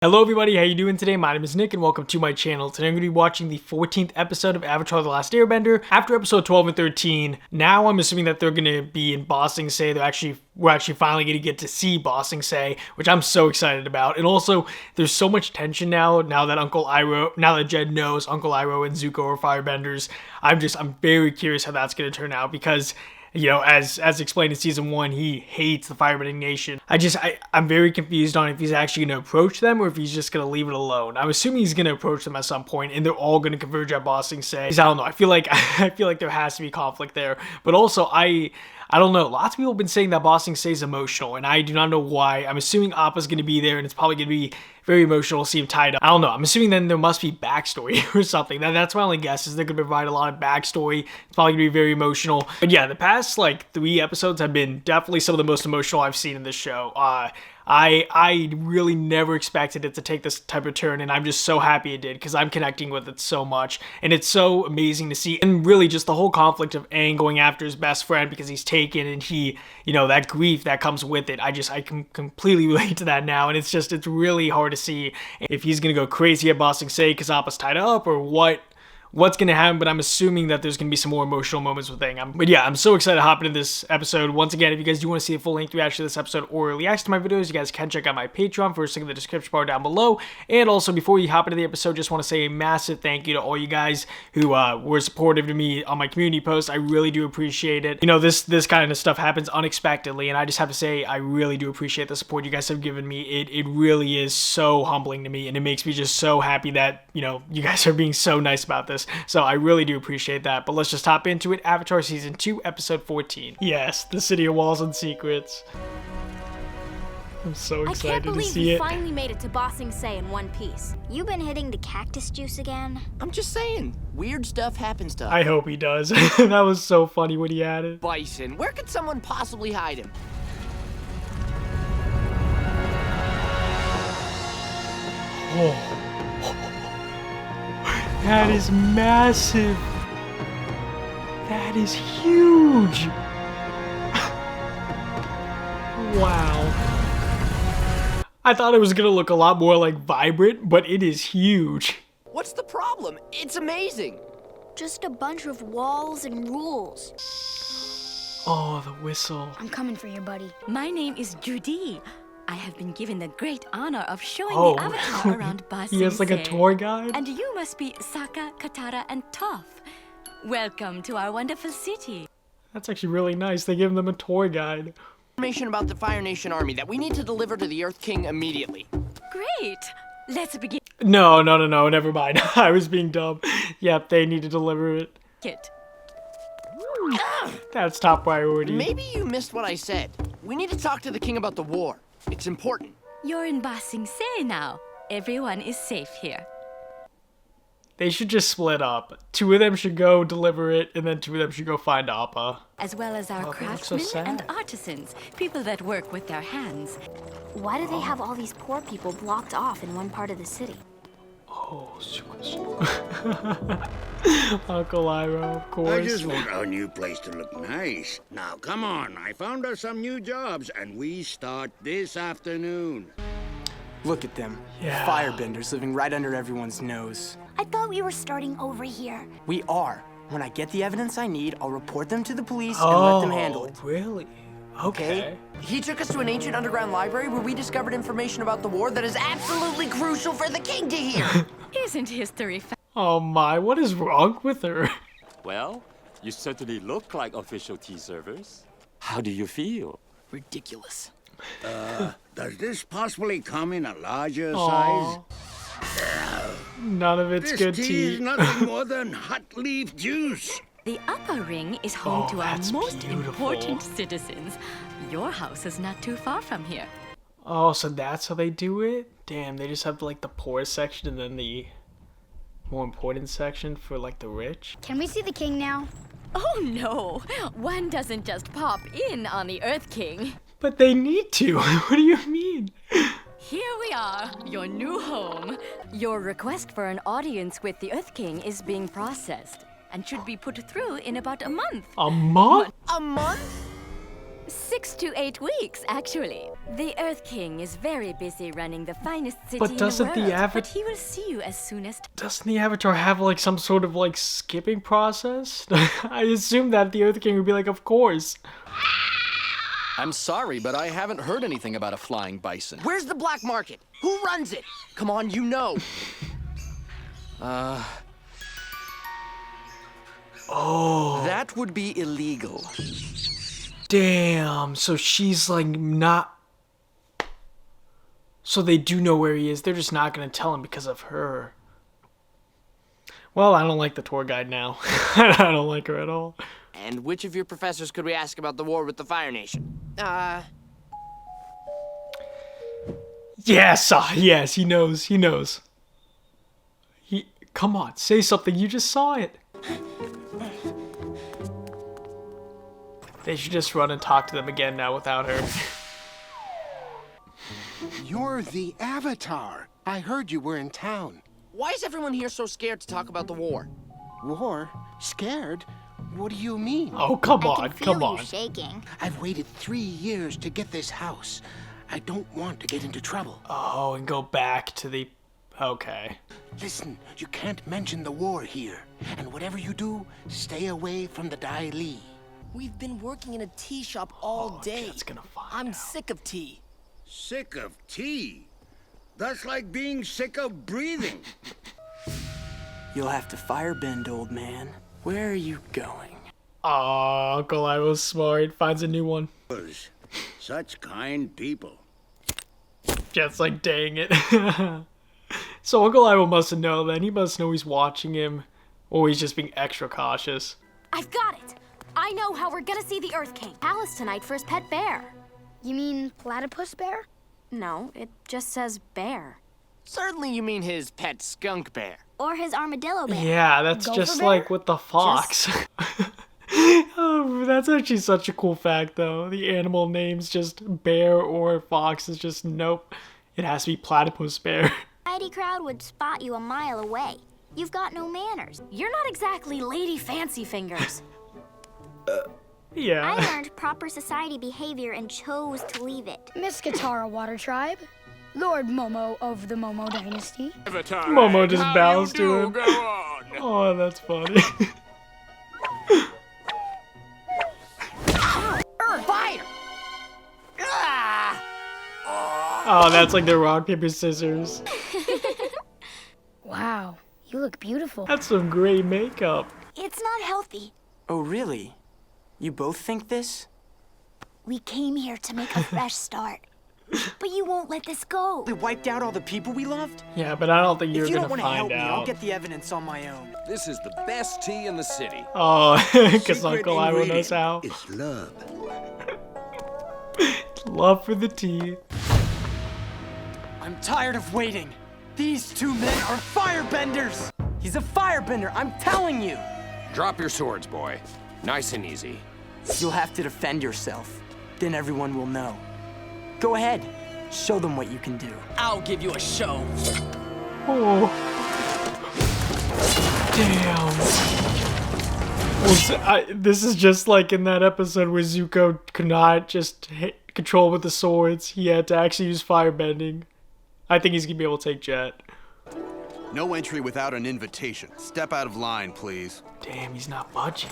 Hello everybody, how you doing today? My name is Nick and welcome to my channel. Today I'm going to be watching the 14th episode of Avatar The Last Airbender. After episode 12 and 13, now I'm assuming that they're going to be in Ba Sing Se. We're actually finally going to get to see Ba Sing Se, which I'm so excited about. And also, there's so much tension now that Jed knows Uncle Iroh and Zuko are firebenders. I'm very curious how that's going to turn out because, you know, as explained in season 1, he hates the Firebending Nation. I'm very confused on if he's actually going to approach them or if he's just going to leave it alone. I'm assuming he's going to approach them at some point and they're all going to converge at Ba Sing Se. I don't know. I feel like there has to be conflict there. But also, I don't know. Lots of people have been saying that Ba Sing Se is emotional, and I do not know why. I'm assuming Appa's going to be there, and it's probably going to be very emotional to see him tied up. I don't know. I'm assuming then there must be backstory or something. That's my only guess, is they're going to provide a lot of backstory. It's probably going to be very emotional. But yeah, the past, 3 episodes have been definitely some of the most emotional I've seen in this show. I really never expected it to take this type of turn, and I'm just so happy it did because I'm connecting with it so much, and it's so amazing to see. And really just the whole conflict of Aang going after his best friend because he's taken, and he, you know, that grief that comes with it. I can completely relate to that now, and it's really hard to see if he's gonna go crazy at Ba Sing Se because Appa's tied up or what's going to happen, but I'm assuming that there's going to be some more emotional moments with Aang. But yeah, I'm so excited to hop into this episode. Once again, if you guys do want to see a full length reaction to this episode or reacts to my videos, you guys can check out my Patreon, first link in the description bar down below. And also, before you hop into the episode, just want to say a massive thank you to all you guys who were supportive to me on my community post. I really do appreciate it. You know, this kind of stuff happens unexpectedly, and I just have to say I really do appreciate the support you guys have given me. It really is so humbling to me, and it makes me just so happy that, you know, you guys are being so nice about this. So I really do appreciate that. But let's just hop into it. Avatar Season 2, Episode 14. Yes, the City of Walls and Secrets. I'm so excited to see it. I can't believe we finally made it to Ba Sing Se in one piece. You been hitting the cactus juice again? I'm just saying, weird stuff happens to us. I hope he does. That was so funny when he had it. Bison, where could someone possibly hide him? Oh. That is massive. That is huge. Wow. I thought it was gonna look a lot more vibrant, but it is huge. What's the problem? It's amazing. Just a bunch of walls and rules. Oh, the whistle. I'm coming for you, buddy. My name is Judy. I have been given the great honor of showing the Avatar around Ba Sing Se. He has a tour guide? And you must be Sokka, Katara, and Toph. Welcome to our wonderful city. That's actually really nice. They give them a tour guide. Information about the Fire Nation army that we need to deliver to the Earth King immediately. Great. Let's begin. No, never mind. I was being dumb. Yep, they need to deliver it. That's top priority. Maybe you missed what I said. We need to talk to the king about the war. It's important. You're in Ba Sing Se now. Everyone is safe here. They should just split up. 2 of them should go deliver it, and then 2 of them should go find Appa. As well as our craftsmen and artisans, people that work with their hands. Why do they have all these poor people blocked off in one part of the city? Oh, Zuko. Uncle Iroh, of course. I just want our new place to look nice. Now, come on. I found us some new jobs, and we start this afternoon. Look at them. Yeah. Firebenders living right under everyone's nose. I thought we were starting over here. We are. When I get the evidence I need, I'll report them to the police and let them handle it. Really? Okay. He took us to an ancient underground library where we discovered information about the war that is absolutely crucial for the king to hear. Isn't history Oh my, what is wrong with her? Well, you certainly look like official tea servers. How do you feel? Ridiculous. Does this possibly come in a larger size? None of it's This good tea tea. is nothing more than hot leaf juice. The upper ring is home to our that's most beautiful. important citizens. Your house is not too far from here. Oh, so that's how they do it? Damn, they just have the poorest section and then the more important section for the rich? Can we see the king now? Oh no, one doesn't just pop in on the Earth King. But they need to. What do you mean? Here we are, your new home. Your request for an audience with the Earth King is being processed and should be put through in about a month. A month? A month? 6 to 8 weeks, actually. The Earth King is very busy running the finest city But in doesn't the the world, Avatar- but he will see you as soon as... Doesn't the Avatar have like some sort of like skipping process? I assume that the Earth King would be like, of course. I'm sorry, but I haven't heard anything about a flying bison. Where's the black market? Who runs it? Come on, you know. Oh, That would be illegal. damn. So she's like not. So they do know where he is. They're just not gonna tell him because of her. Well, I don't like the tour guide now. I don't like her at all. And which of your professors could we ask about the war with the Fire Nation? Yes, yes, he knows. He knows. Come on, say something. You just saw it. They should just run and talk to them again now without her. You're the Avatar. I heard you were in town. Why is everyone here so scared to talk about the war? War? Scared? What do you mean? Oh, come I on, can feel come you on. shaking. I've waited 3 years to get this house. I don't want to get into trouble. Oh, and go back to the... Okay. Listen, you can't mention the war here. And whatever you do, stay away from the Dai Li. We've been working in a tea shop all day. That's gonna find I'm out. sick of tea. Sick of tea? That's like being sick of breathing. You'll have to firebend, old man. Where are you going? Oh, Uncle Iroh's smart. Finds a new one. Such kind people. Just like, dang it. So Uncle Iroh must know then. He must know he's watching him. Or he's just being extra cautious. I've got it. I know how we're gonna see the Earth King. Palace tonight for his pet bear. You mean platypus bear? No, it just says bear. Certainly you mean his pet skunk bear. Or his armadillo bear. Yeah, that's Gopher just bear? like with the fox. Oh, that's actually such a cool fact, though. The animal names just bear or fox is just nope. It has to be platypus bear. Mighty crowd would spot you a mile away. You've got no manners. You're not exactly Lady Fancy Fingers. Yeah. I learned proper society behavior and chose to leave it. Miss Katara Water Tribe, Lord Momo of the Momo Dynasty. Momo just bows to him. Oh, that's funny. Fire! Ah! Oh, that's like the rock, paper, scissors. Wow, you look beautiful. That's some great makeup. It's not healthy. Oh, really? You both think this? We came here to make a fresh start. But you won't let this go. We wiped out all the people we loved? Yeah, but I don't think you're If you gonna don't want to help find me, I'll out. get the evidence on my own. This is the best tea in the city. Oh, because Secret Uncle Iroh knows ingredient how. is love. Love for the tea. I'm tired of waiting. These two men are firebenders! He's a firebender, I'm telling you! Drop your swords, boy. Nice and easy. You'll have to defend yourself. Then everyone will know. Go ahead. Show them what you can do. I'll give you a show. Oh. Damn. Well, this is just like in that episode where Zuko could not just control with the swords. He had to actually use firebending. I think he's gonna be able to take Jet. No entry without an invitation. Step out of line, please. Damn, he's not budging.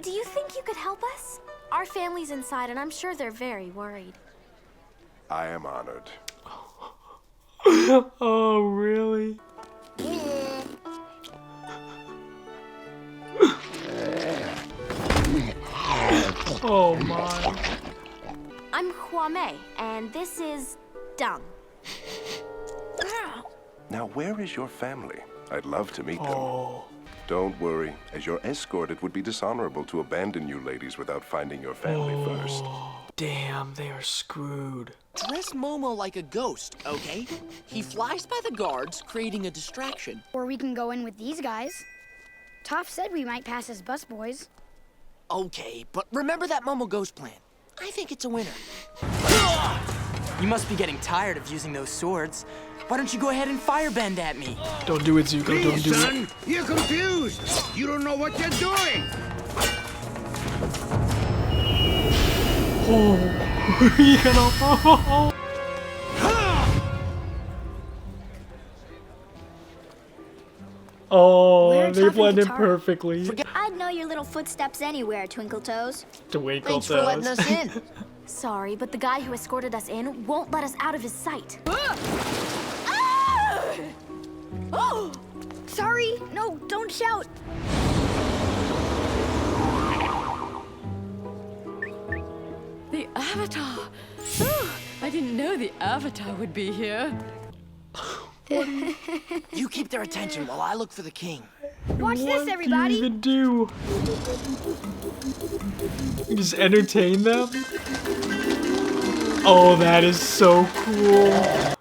Do you think you could help us? Our family's inside, and I'm sure they're very worried. I am honored. Oh, really? Oh my. I'm Hua-mei, and this is Dung. Now, where is your family? I'd love to meet them. Oh. Don't worry. As your escort, it would be dishonorable to abandon you ladies without finding your family first. Damn, they are screwed. Dress Momo like a ghost, okay? He flies by the guards, creating a distraction. Or we can go in with these guys. Toph said we might pass as busboys. Okay, but remember that Momo ghost plan. I think it's a winner. You must be getting tired of using those swords. Why don't you go ahead and firebend at me? Don't do it, Zuko. Don't Please, do son, it. you're confused. You don't know what you're doing. Oh, he gonna fall. Oh, they blended perfectly. I'd know your little footsteps anywhere, Twinkle Toes. Twinkle Thanks for letting us in. Sorry, but the guy who escorted us in won't let us out of his sight. Sorry, no, don't shout. The Avatar. Oh, I didn't know the Avatar would be here. You keep their attention while I look for the king. Watch this, What everybody. do you even do? You just entertain them? Oh, that is so cool.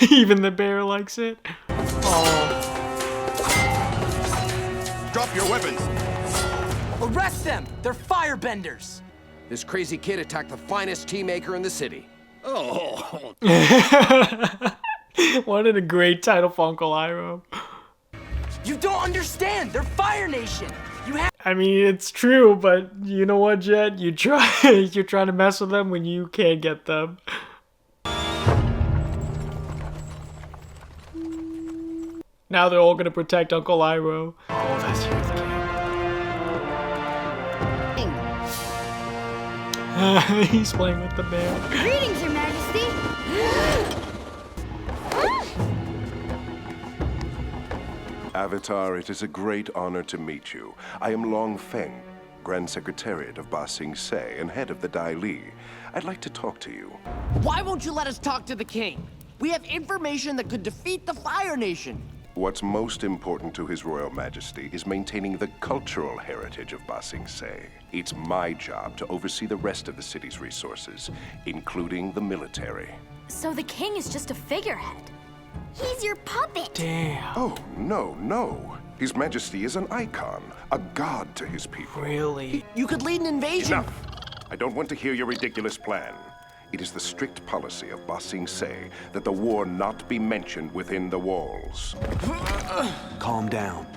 Even the bear likes it. Oh. Drop your weapons. Arrest them! They're firebenders! This crazy kid attacked the finest tea maker in the city. Oh. What a great title for Uncle Iroh. You don't understand! They're Fire Nation! You have— I mean, it's true, but you know what, Jet? You're trying to mess with them when you can't get them. Now they're all gonna protect Uncle Iroh. Oh, that's the king. He's playing with the bear. Greetings, Your Majesty. Avatar, it is a great honor to meet you. I am Long Feng, Grand Secretariat of Ba Sing Se and head of the Dai Li. I'd like to talk to you. Why won't you let us talk to the king? We have information that could defeat the Fire Nation. What's most important to His Royal Majesty is maintaining the cultural heritage of Ba Sing Se. It's my job to oversee the rest of the city's resources, including the military. So the king is just a figurehead. He's your puppet. Damn. Oh, no. His Majesty is an icon, a god to his people. Really? You could lead an invasion. Enough! I don't want to hear your ridiculous plan. It is the strict policy of Ba Sing Se that the war not be mentioned within the walls. Calm down.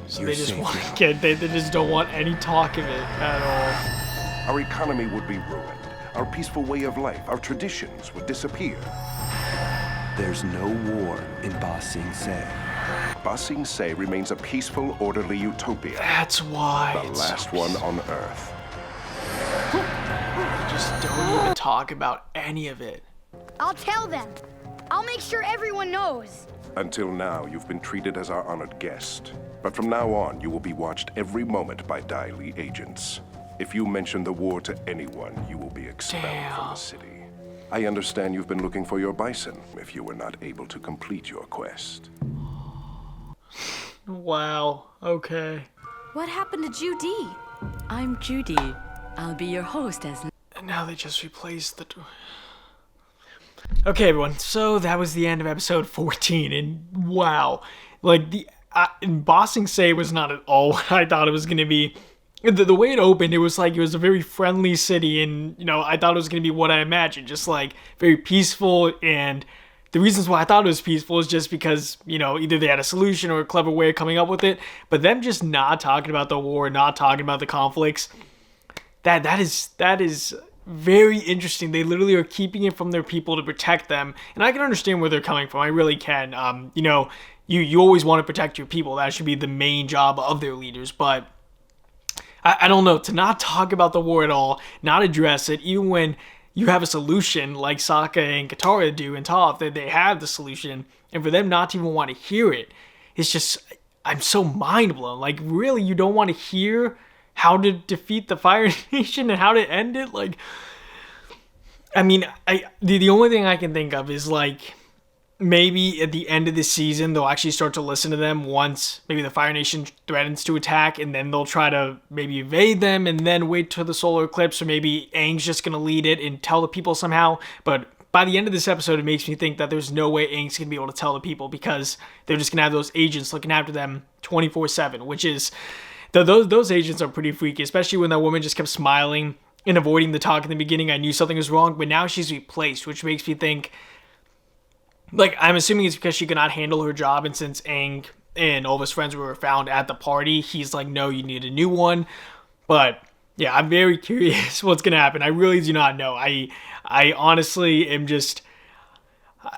So they just want to get, they just don't want any talk of it at all. Our economy would be ruined. Our peaceful way of life, our traditions would disappear. There's no war in Ba Sing Se. Ba Sing Se remains a peaceful, orderly utopia. That's why. The last one on Earth. They just don't even talk about any of it. I'll tell them. I'll make sure everyone knows. Until now, you've been treated as our honored guest. But from now on, you will be watched every moment by Dai Li agents. If you mention the war to anyone, you will be expelled from the city. I understand you've been looking for your bison if you were not able to complete your quest. Wow, okay. What happened to Judy? I'm Judy. I'll be your host as... And now they just replaced the... Okay, everyone, so that was the end of episode 14, and wow. Like, Ba Sing Se was not at all what I thought it was going to be. The way it opened, it was like it was a very friendly city, and, you know, I thought it was going to be what I imagined, just like very peaceful, and the reasons why I thought it was peaceful is just because, you know, either they had a solution or a clever way of coming up with it, but them just not talking about the war, not talking about the conflicts, that is very interesting. They literally are keeping it from their people to protect them, and I can understand where they're coming from. I really can. You know, you always want to protect your people. That should be the main job of their leaders, but I don't know, to not talk about the war at all, not address it, even when you have a solution like Sokka and Katara do in Toph, that they have the solution, and for them not to even want to hear it, it's just, I'm so mind blown. Like, really, you don't want to hear how to defeat the Fire Nation and how to end it? Like, I mean, the only thing I can think of is, like, maybe at the end of the season, they'll actually start to listen to them once maybe the Fire Nation threatens to attack, and then they'll try to maybe evade them and then wait till the solar eclipse, or maybe Aang's just going to lead it and tell the people somehow. But by the end of this episode, it makes me think that there's no way Aang's going to be able to tell the people, because they're just going to have those agents looking after them 24/7, which is, those agents are pretty freaky, especially when that woman just kept smiling and avoiding the talk in the beginning. I knew something was wrong, but now she's replaced, which makes me think, like, I'm assuming it's because she could not handle her job, and since Aang and all of his friends were found at the party, he's like, no, you need a new one. But Yeah, I'm very curious what's gonna happen. I really do not know. I honestly am just,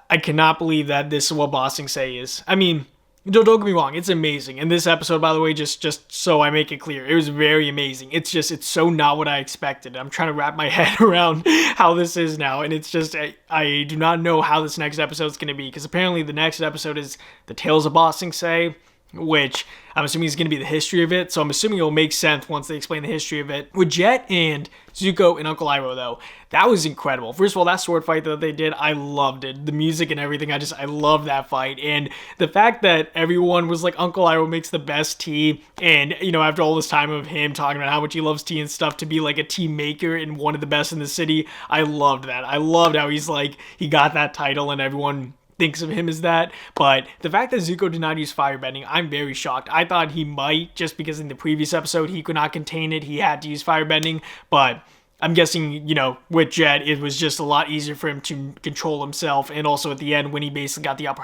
I cannot believe that this is what Ba Sing Se is. I mean, don't get me wrong, it's amazing. And this episode, by the way, just so I make it clear, it was very amazing. It's so not what I expected. I'm trying to wrap my head around how this is now, and it's just, I do not know how this next episode is going to be, because apparently the next episode is The Tales of Ba Sing Se, which I'm assuming is going to be the history of it. So I'm assuming it'll make sense once they explain the history of it. With Jet and Zuko and Uncle Iroh, though, that was incredible. First of all, that sword fight that they did, I loved it. The music and everything, I love that fight. And the fact that everyone was like, Uncle Iroh makes the best tea. And, you know, after all this time of him talking about how much he loves tea and stuff, to be like a tea maker and one of the best in the city, I loved that. I loved how he's like, he got that title and everyone thinks of him as that. But the fact that Zuko did not use firebending, I'm very shocked. I thought he might, just because in the previous episode he could not contain it, he had to use firebending. But I'm guessing, you know, with Jet, it was just a lot easier for him to control himself. And also at the end, when he basically got the upper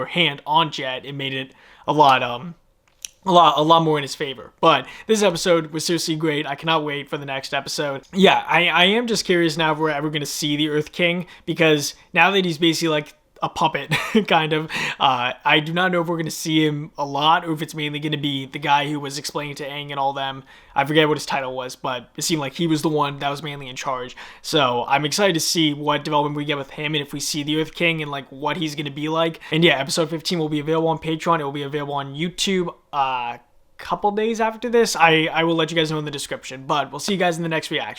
hand on Jet, it made it a lot more in his favor. But this episode was seriously great. I cannot wait for the next episode. Yeah, I am just curious now if we're ever going to see the Earth King, because now that he's basically like a puppet, kind of, I do not know if we're going to see him a lot, or if it's mainly going to be the guy who was explaining to Aang and all them. I forget what his title was, but it seemed like he was the one that was mainly in charge. So I'm excited to see what development we get with him, and if we see the Earth King and like what he's going to be like. And yeah, episode 15 will be available on Patreon. It will be available on YouTube couple days after this. I will let you guys know in the description, but we'll see you guys in the next reaction.